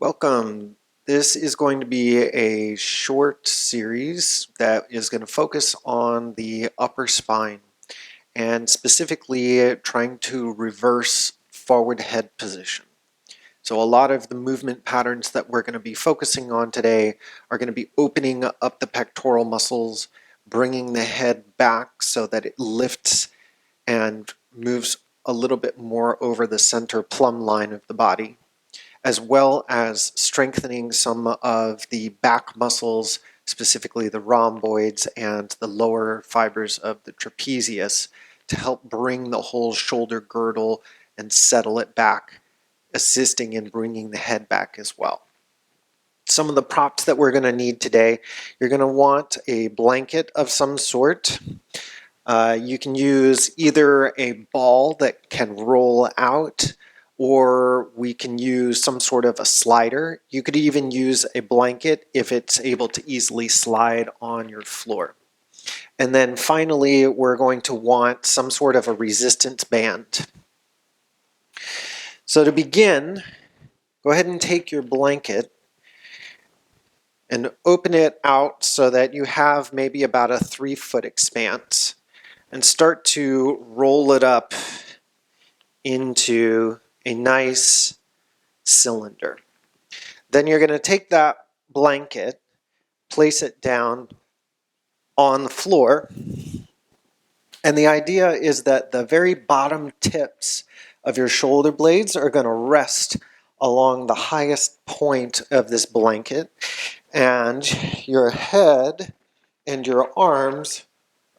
Welcome. This is going to be a short series that is going to focus on the upper spine and specifically trying to reverse forward head position. So a lot of the movement patterns that we're going to be focusing on today are going to be opening up the pectoral muscles, bringing the head back so that it lifts and moves a little bit more over the center plumb line of the body, as well as strengthening some of the back muscles, specifically the rhomboids and the lower fibers of the trapezius, to help bring the whole shoulder girdle and settle it back, assisting in bringing the head back as well. Some of the props that we're going to need today, you're going to want a blanket of some sort. You can use either a ball that can roll out, or we can use some sort of a slider. You could even use a blanket if it's able to easily slide on your floor. And then finally, we're going to want some sort of a resistance band. So to begin, go ahead and take your blanket and open it out so that you have maybe about a 3-foot expanse, and start to roll it up into a nice cylinder. Then you're going to take that blanket, place it down on the floor, and the idea is that the very bottom tips of your shoulder blades are going to rest along the highest point of this blanket, and your head and your arms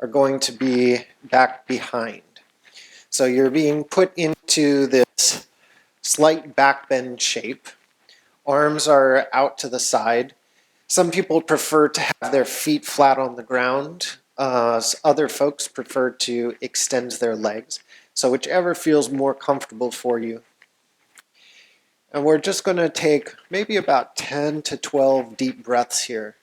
are going to be back behind. So you're being put into this slight back bend shape. Arms are out to the side. Some people prefer to have their feet flat on the ground. Other folks prefer to extend their legs. So whichever feels more comfortable for you. And we're just going to take maybe about 10 to 12 deep breaths here.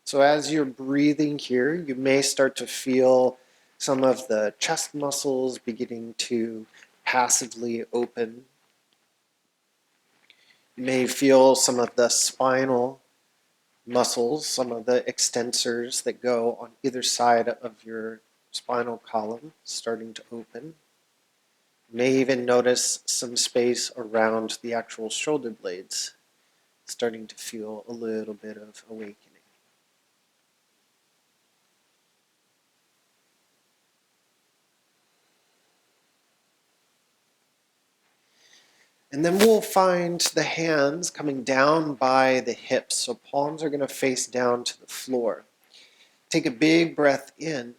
So as you're breathing here, you may start to feel some of the chest muscles beginning to passively open. You may feel some of the spinal muscles, some of the extensors that go on either side of your spinal column starting to open. You may even notice some space around the actual shoulder blades starting to feel a little bit of awakening. And then we'll find the hands coming down by the hips. So palms are going to face down to the floor. Take a big breath in.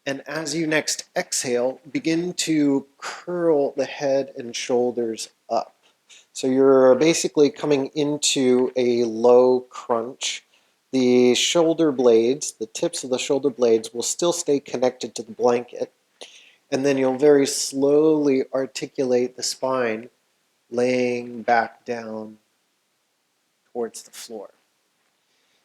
And as you next exhale, begin to curl the head and shoulders up. So you're basically coming into a low crunch. The shoulder blades, the tips of the shoulder blades, will still stay connected to the blanket. And then you'll very slowly articulate the spine, laying back down towards the floor.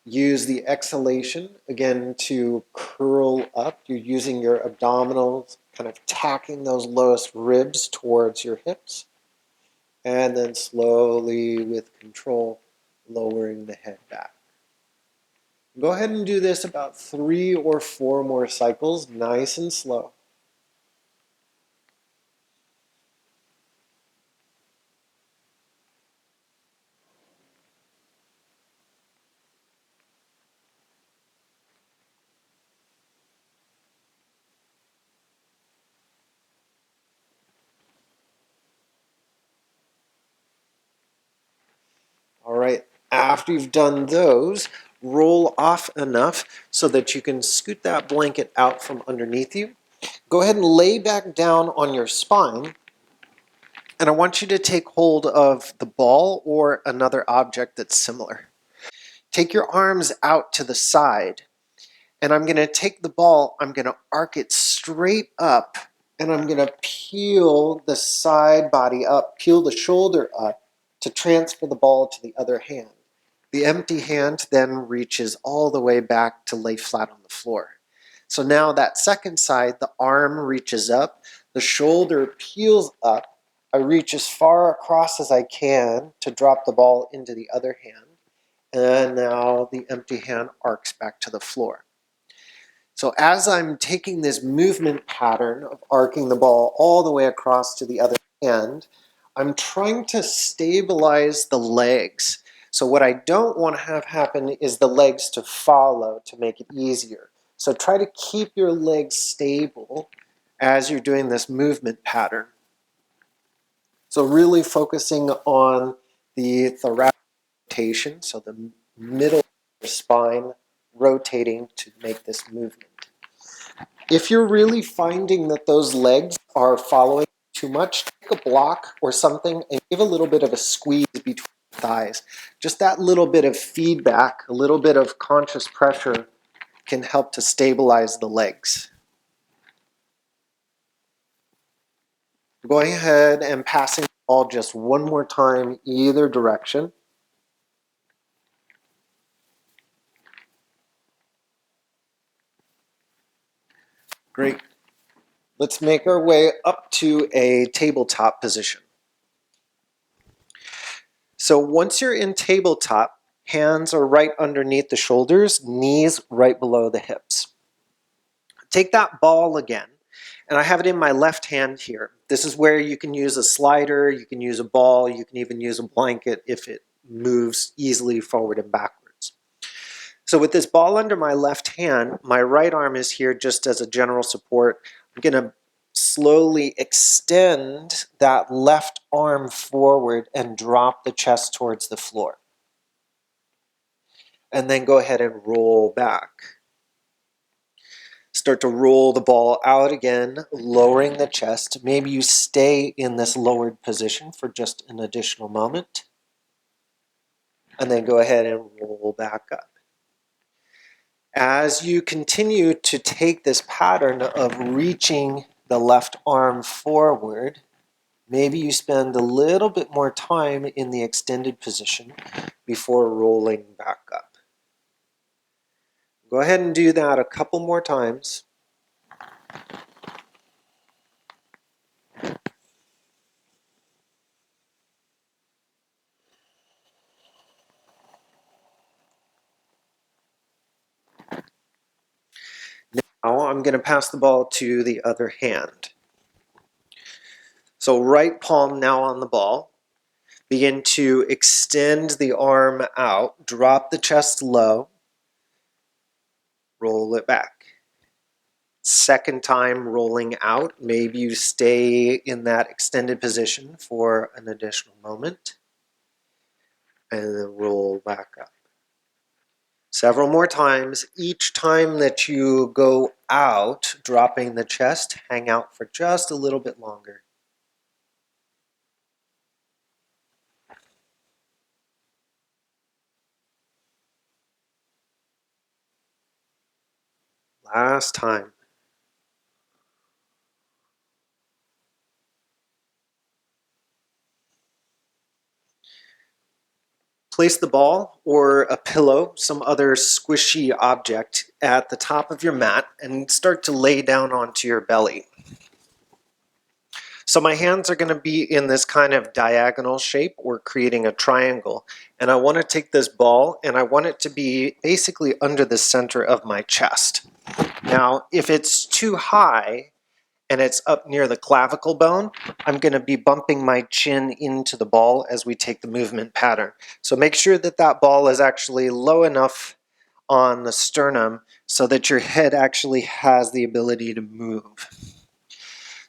Use the exhalation again to curl up. You're using your abdominals, kind of tacking those lowest ribs towards your hips, and then slowly, with control, lowering the head back. Go ahead and do this about 3 or 4 more cycles, nice and slow. All right, after you've done those, roll off enough so that you can scoot that blanket out from underneath you. Go ahead and lay back down on your spine, and I want you to take hold of the ball or another object that's similar. Take your arms out to the side, And I'm going to take the ball, I'm going to arc it straight up, and I'm going to peel the side body up, peel the shoulder up to transfer the ball to the other hand. The empty hand then reaches all the way back to lay flat on the floor. So now that second side, the arm reaches up, the shoulder peels up, I reach as far across as I can to drop the ball into the other hand, and now the empty hand arcs back to the floor. So as I'm taking this movement pattern of arcing the ball all the way across to the other hand, I'm trying to stabilize the legs. So what I don't want to have happen is the legs to follow to make it easier. So try to keep your legs stable as you're doing this movement pattern. So really focusing on the thoracic rotation, so the middle of your spine rotating to make this movement. If you're really finding that those legs are following too much, take a block or something and give a little bit of a squeeze between the thighs. Just that little bit of feedback, a little bit of conscious pressure can help to stabilize the legs. Going ahead and passing the ball just one more time either direction. Great. Let's make our way up to a tabletop position. So once you're in tabletop, hands are right underneath the shoulders, knees right below the hips. Take that ball again, and I have it in my left hand here. This is where you can use a slider, you can use a ball, you can even use a blanket if it moves easily forward and backwards. So with this ball under my left hand, my right arm is here just as a general support. I'm going to slowly extend that left arm forward and drop the chest towards the floor. And then go ahead and roll back. Start to roll the ball out again, lowering the chest. Maybe you stay in this lowered position for just an additional moment. And then go ahead and roll back up. As you continue to take this pattern of reaching the left arm forward, maybe you spend a little bit more time in the extended position before rolling back up. Go ahead and do that a couple more times. Now I'm going to pass the ball to the other hand. So right palm now on the ball. Begin to extend the arm out, drop the chest low, roll it back. Second time rolling out, maybe you stay in that extended position for an additional moment, and then roll back up. Several more times. Each time that you go out, dropping the chest, hang out for just a little bit longer. Last time. Place the ball or a pillow, some other squishy object, at the top of your mat and start to lay down onto your belly. So my hands are going to be in this kind of diagonal shape. We're creating a triangle. And I want to take this ball and I want it to be basically under the center of my chest. Now, if it's too high and it's up near the clavicle bone, I'm going to be bumping my chin into the ball as we take the movement pattern. So make sure that that ball is actually low enough on the sternum so that your head actually has the ability to move.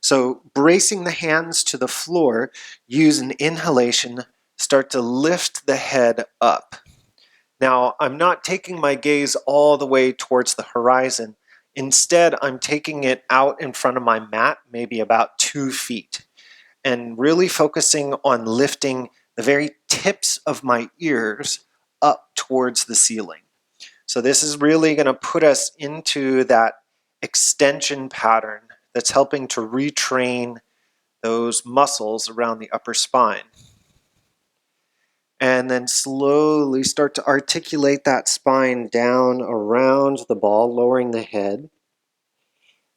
So bracing the hands to the floor, use an inhalation, start to lift the head up. Now, I'm not taking my gaze all the way towards the horizon. Instead, I'm taking it out in front of my mat, maybe about 2 feet, and really focusing on lifting the very tips of my ears up towards the ceiling. So this is really going to put us into that extension pattern that's helping to retrain those muscles around the upper spine. And then slowly start to articulate that spine down around the ball, lowering the head.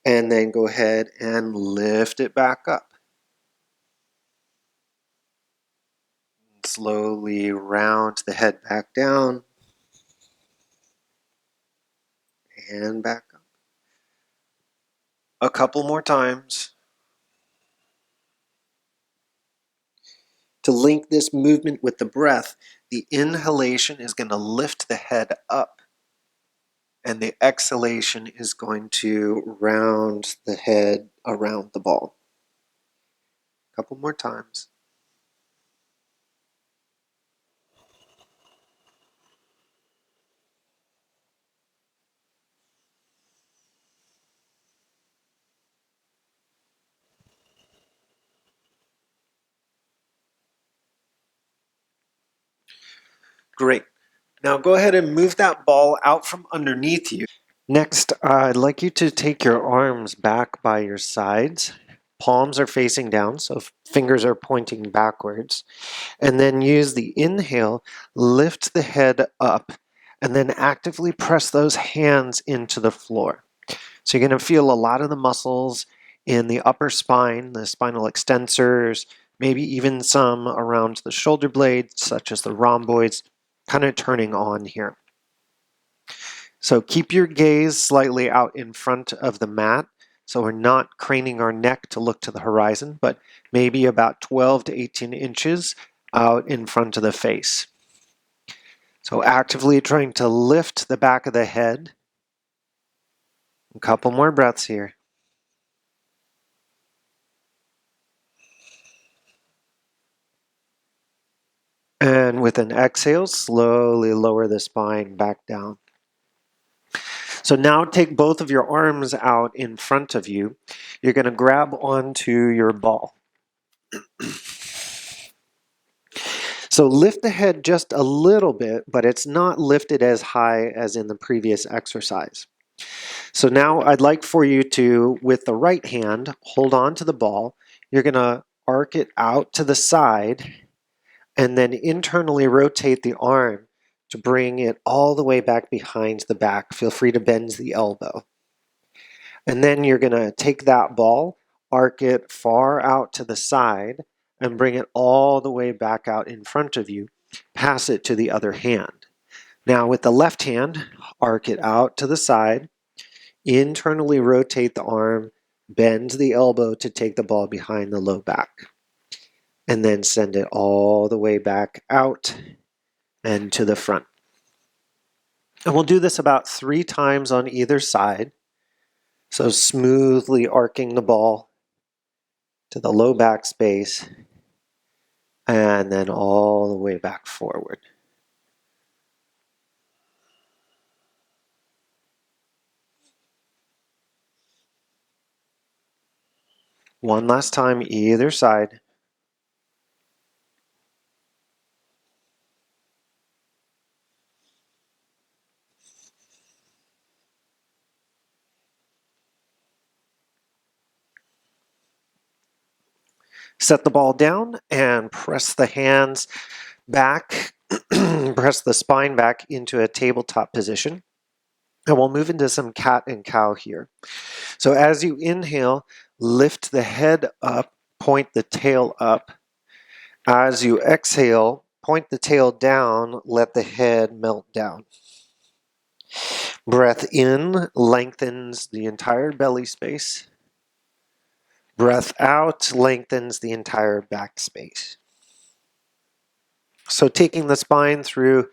And then go ahead and lift it back up. Slowly round the head back down and back up. A couple more times. To link this movement with the breath, the inhalation is going to lift the head up, and the exhalation is going to round the head around the ball. A couple more times. Great. Now go ahead and move that ball out from underneath you. Next, I'd like you to take your arms back by your sides. Palms are facing down, so fingers are pointing backwards. And then use the inhale, lift the head up, and then actively press those hands into the floor. So you're going to feel a lot of the muscles in the upper spine, the spinal extensors, maybe even some around the shoulder blades, such as the rhomboids, kind of turning on here. So keep your gaze slightly out in front of the mat. So we're not craning our neck to look to the horizon, but maybe about 12 to 18 inches out in front of the face. So actively trying to lift the back of the head. A couple more breaths here. And with an exhale, slowly lower the spine back down. So now take both of your arms out in front of you. You're going to grab onto your ball. So lift the head just a little bit, but it's not lifted as high as in the previous exercise. So now I'd like for you to, with the right hand, hold on to the ball. You're going to arc it out to the side and then internally rotate the arm to bring it all the way back behind the back. Feel free to bend the elbow. And then you're going to take that ball, arc it far out to the side, and bring it all the way back out in front of you. Pass it to the other hand. Now with the left hand, arc it out to the side, internally rotate the arm, bend the elbow to take the ball behind the low back, and then send it all the way back out and to the front. And we'll do this about 3 times on either side. So smoothly arcing the ball to the low back space and then all the way back forward. One last time, either side. Set the ball down and press the hands back, press the spine back into a tabletop position. And we'll move into some cat and cow here. So as you inhale, lift the head up, point the tail up. As you exhale, point the tail down, let the head melt down. Breath in lengthens the entire belly space. Breath out lengthens the entire back space. So taking the spine through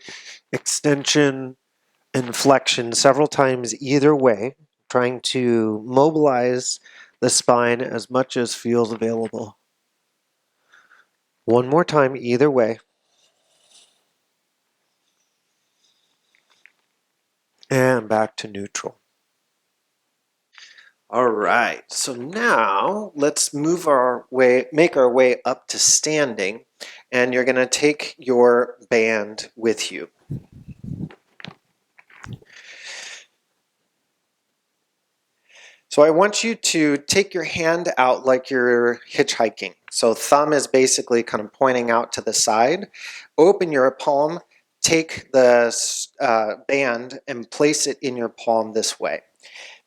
extension and flexion several times either way, trying to mobilize the spine as much as feels available. One more time either way. And back to neutral. All right, so now let's make our way up to standing, and you're going to take your band with you. So I want you to take your hand out like you're hitchhiking. So thumb is basically kind of pointing out to the side. Open your palm, take the band and place it in your palm this way.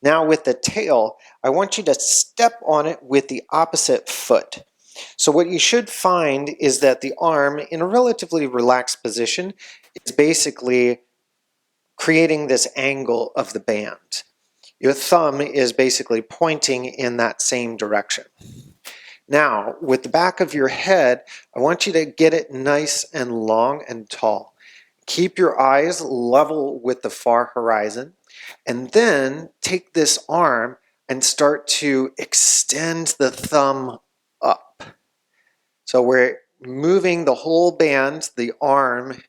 Now with the tail, I want you to step on it with the opposite foot. So what you should find is that the arm, in a relatively relaxed position, is basically creating this angle of the band. Your thumb is basically pointing in that same direction. Now, with the back of your head, I want you to get it nice and long and tall. Keep your eyes level with the far horizon, and then take this arm and start to extend the thumb up. So we're moving the whole band, the arm,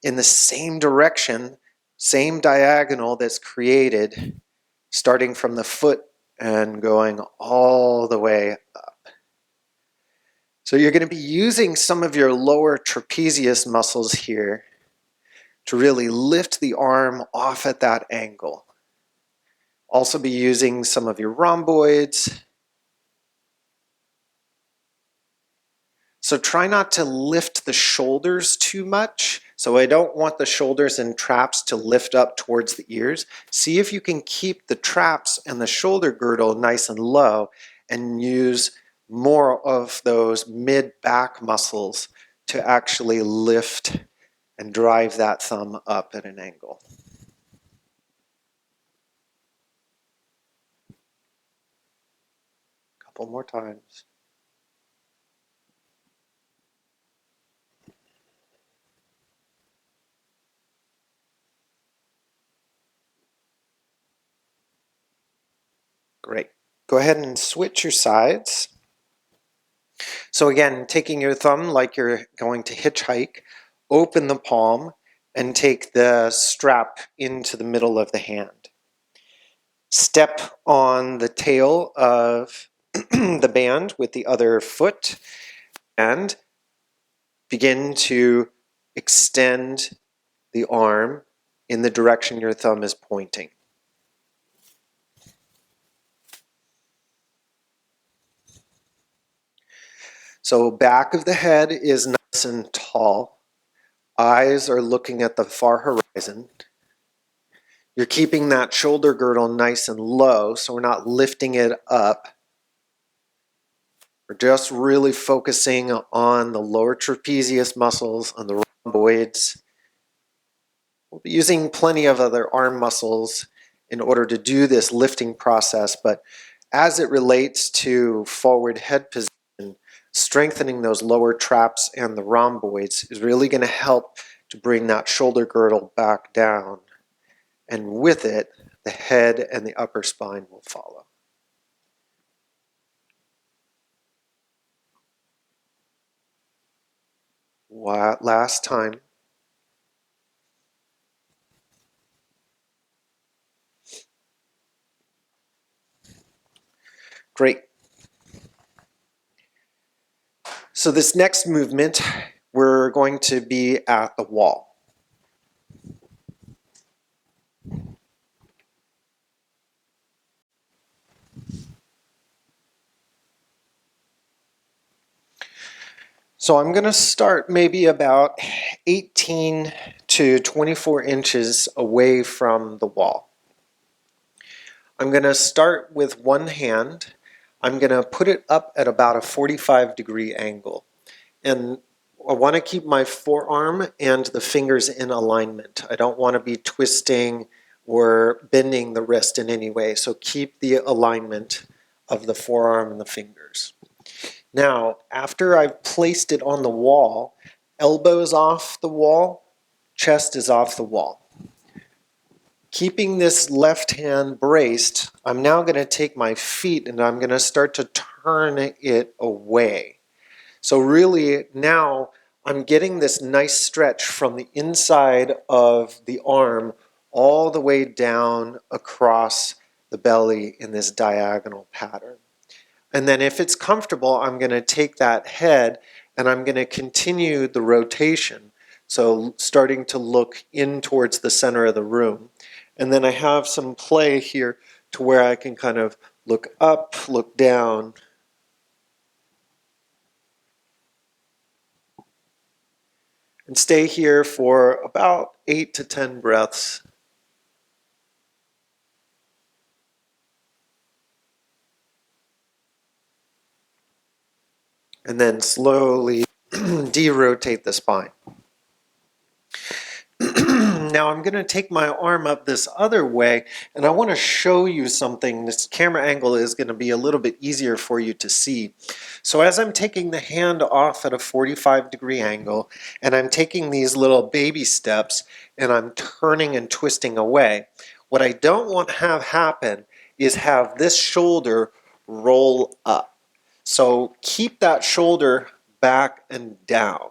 in the same direction, same diagonal that's created, starting from the foot and going all the way up. So you're going to be using some of your lower trapezius muscles here to really lift the arm off at that angle. Also be using some of your rhomboids. So try not to lift the shoulders too much. So I don't want the shoulders and traps to lift up towards the ears. See if you can keep the traps and the shoulder girdle nice and low and use more of those mid-back muscles to actually lift and drive that thumb up at an angle. Couple more times. Great. Go ahead and switch your sides. So again, taking your thumb like you're going to hitchhike, open the palm and take the strap into the middle of the hand. Step on the tail of the band with the other foot and begin to extend the arm in the direction your thumb is pointing. So back of the head is nice and tall. Eyes are looking at the far horizon. You're keeping that shoulder girdle nice and low, so we're not lifting it up. We're just really focusing on the lower trapezius muscles, on the rhomboids. We'll be using plenty of other arm muscles in order to do this lifting process, but as it relates to forward head position, strengthening those lower traps and the rhomboids is really going to help to bring that shoulder girdle back down. And with it, the head and the upper spine will follow. Last time. Great. So this next movement, we're going to be at the wall. So I'm going to start maybe about 18 to 24 inches away from the wall. I'm going to start with one hand. I'm going to put it up at about a 45-degree angle. And I want to keep my forearm and the fingers in alignment. I don't want to be twisting or bending the wrist in any way. So keep the alignment of the forearm and the fingers. Now, after I've placed it on the wall, elbows off the wall, chest is off the wall. Keeping this left hand braced, I'm now going to take my feet and I'm going to start to turn it away. So really now I'm getting this nice stretch from the inside of the arm all the way down across the belly in this diagonal pattern. And then if it's comfortable, I'm going to take that head and I'm going to continue the rotation. So starting to look in towards the center of the room. And then I have some play here to where I can kind of Look up, look down. And stay here for about 8 to 10 breaths. And then slowly derotate the spine. Now I'm going to take my arm up this other way, and I want to show you something. This camera angle is going to be a little bit easier for you to see. So as I'm taking the hand off at a 45-degree angle, and I'm taking these little baby steps, and I'm turning and twisting away, what I don't want to have happen is have this shoulder roll up. So keep that shoulder back and down.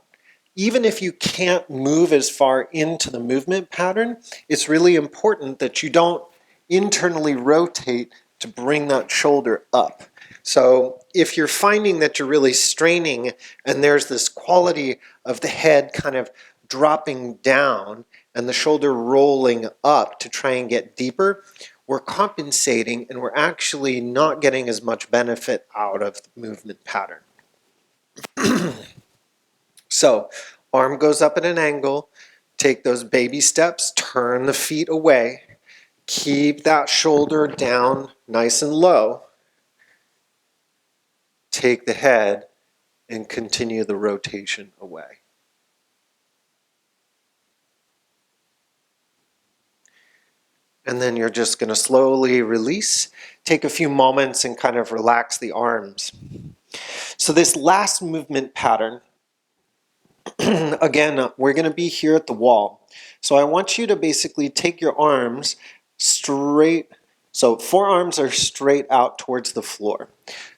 Even if you can't move as far into the movement pattern, it's really important that you don't internally rotate to bring that shoulder up. So if you're finding that you're really straining and there's this quality of the head kind of dropping down and the shoulder rolling up to try and get deeper, we're compensating and we're actually not getting as much benefit out of the movement pattern. So, arm goes up at an angle, take those baby steps, turn the feet away, keep that shoulder down nice and low, take the head and continue the rotation away. And then you're just going to slowly release, take a few moments and kind of relax the arms. So this last movement pattern, again, we're going to be here at the wall. So I want you to basically take your arms straight. So forearms are straight out towards the floor.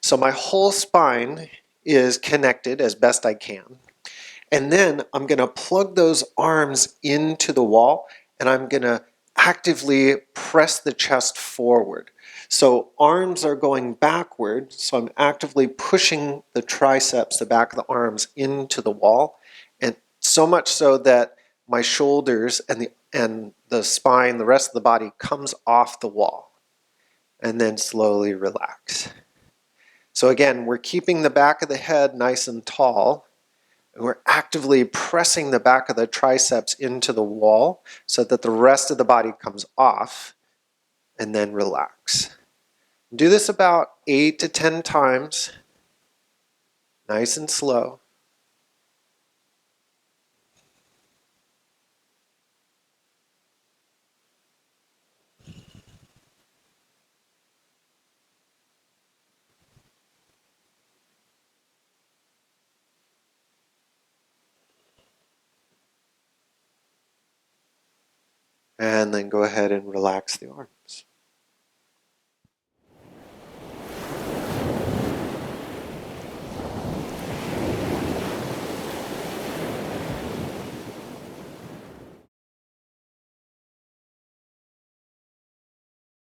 So my whole spine is connected as best I can. And then I'm going to plug those arms into the wall and I'm going to actively press the chest forward. So arms are going backward, so I'm actively pushing the triceps, the back of the arms, into the wall, and so much so that my shoulders and the spine, the rest of the body comes off the wall. And then slowly relax. So again, we're keeping the back of the head nice and tall. And we're actively pressing the back of the triceps into the wall so that the rest of the body comes off, and then relax. Do this about 8 to 10 times, nice and slow. And then go ahead and relax the arm.